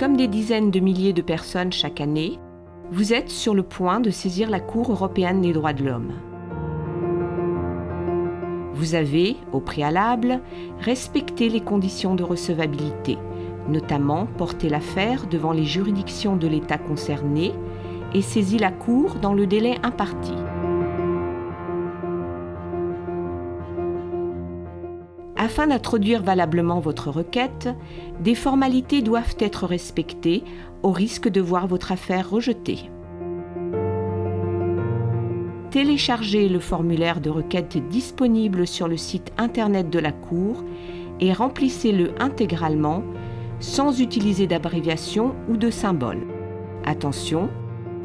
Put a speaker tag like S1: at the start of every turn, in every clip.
S1: Comme des dizaines de milliers de personnes chaque année, vous êtes sur le point de saisir la Cour européenne des droits de l'homme. Vous avez, au préalable, respecté les conditions de recevabilité, notamment porté l'affaire devant les juridictions de l'État concerné et saisi la Cour dans le délai imparti. Afin d'introduire valablement votre requête, des formalités doivent être respectées au risque de voir votre affaire rejetée. Téléchargez le formulaire de requête disponible sur le site internet de la Cour et remplissez-le intégralement sans utiliser d'abréviation ou de symbole. Attention,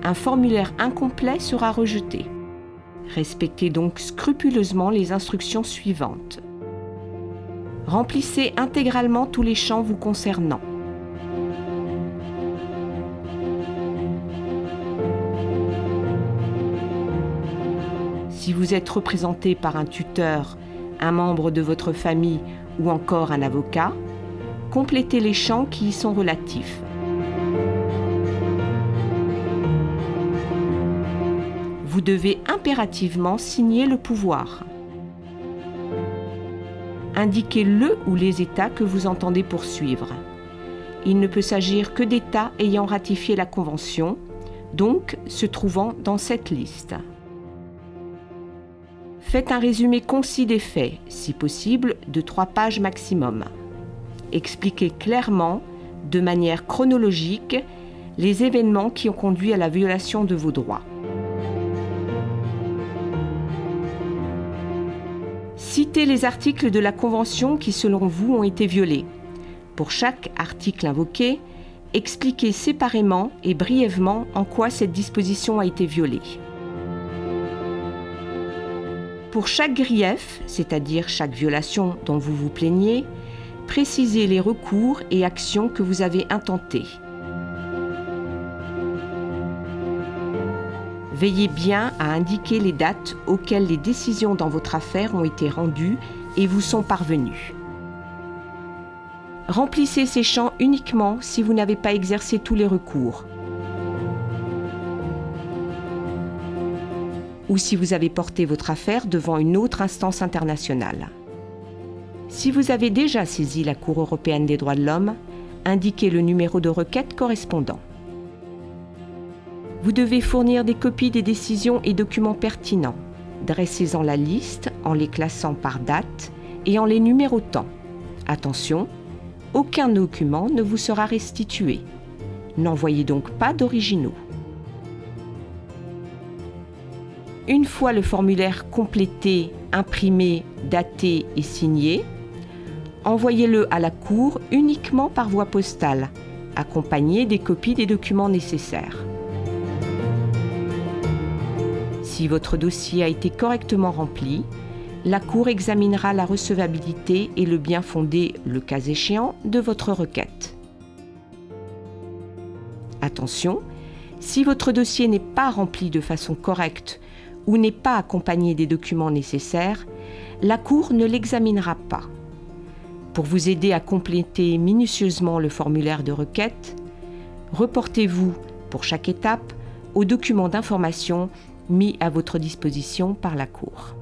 S1: un formulaire incomplet sera rejeté. Respectez donc scrupuleusement les instructions suivantes. Remplissez intégralement tous les champs vous concernant. Si vous êtes représenté par un tuteur, un membre de votre famille ou encore un avocat, complétez les champs qui y sont relatifs. Vous devez impérativement signer le pouvoir. Indiquez le ou les États que vous entendez poursuivre. Il ne peut s'agir que d'États ayant ratifié la Convention, donc se trouvant dans cette liste. Faites un résumé concis des faits, si possible de 3 pages maximum. Expliquez clairement, de manière chronologique, les événements qui ont conduit à la violation de vos droits. Citez les articles de la Convention qui, selon vous, ont été violés. Pour chaque article invoqué, expliquez séparément et brièvement en quoi cette disposition a été violée. Pour chaque grief, c'est-à-dire chaque violation dont vous vous plaignez, précisez les recours et actions que vous avez intentés. Veillez bien à indiquer les dates auxquelles les décisions dans votre affaire ont été rendues et vous sont parvenues. Remplissez ces champs uniquement si vous n'avez pas exercé tous les recours ou si vous avez porté votre affaire devant une autre instance internationale. Si vous avez déjà saisi la Cour européenne des droits de l'homme, indiquez le numéro de requête correspondant. Vous devez fournir des copies des décisions et documents pertinents. Dressez-en la liste en les classant par date et en les numérotant. Attention, aucun document ne vous sera restitué. N'envoyez donc pas d'originaux. Une fois le formulaire complété, imprimé, daté et signé, envoyez-le à la Cour uniquement par voie postale, accompagné des copies des documents nécessaires. Si votre dossier a été correctement rempli, la Cour examinera la recevabilité et le bien fondé, le cas échéant, de votre requête. Attention, si votre dossier n'est pas rempli de façon correcte ou n'est pas accompagné des documents nécessaires, la Cour ne l'examinera pas. Pour vous aider à compléter minutieusement le formulaire de requête, reportez-vous, pour chaque étape, aux documents d'information mis à votre disposition par la Cour.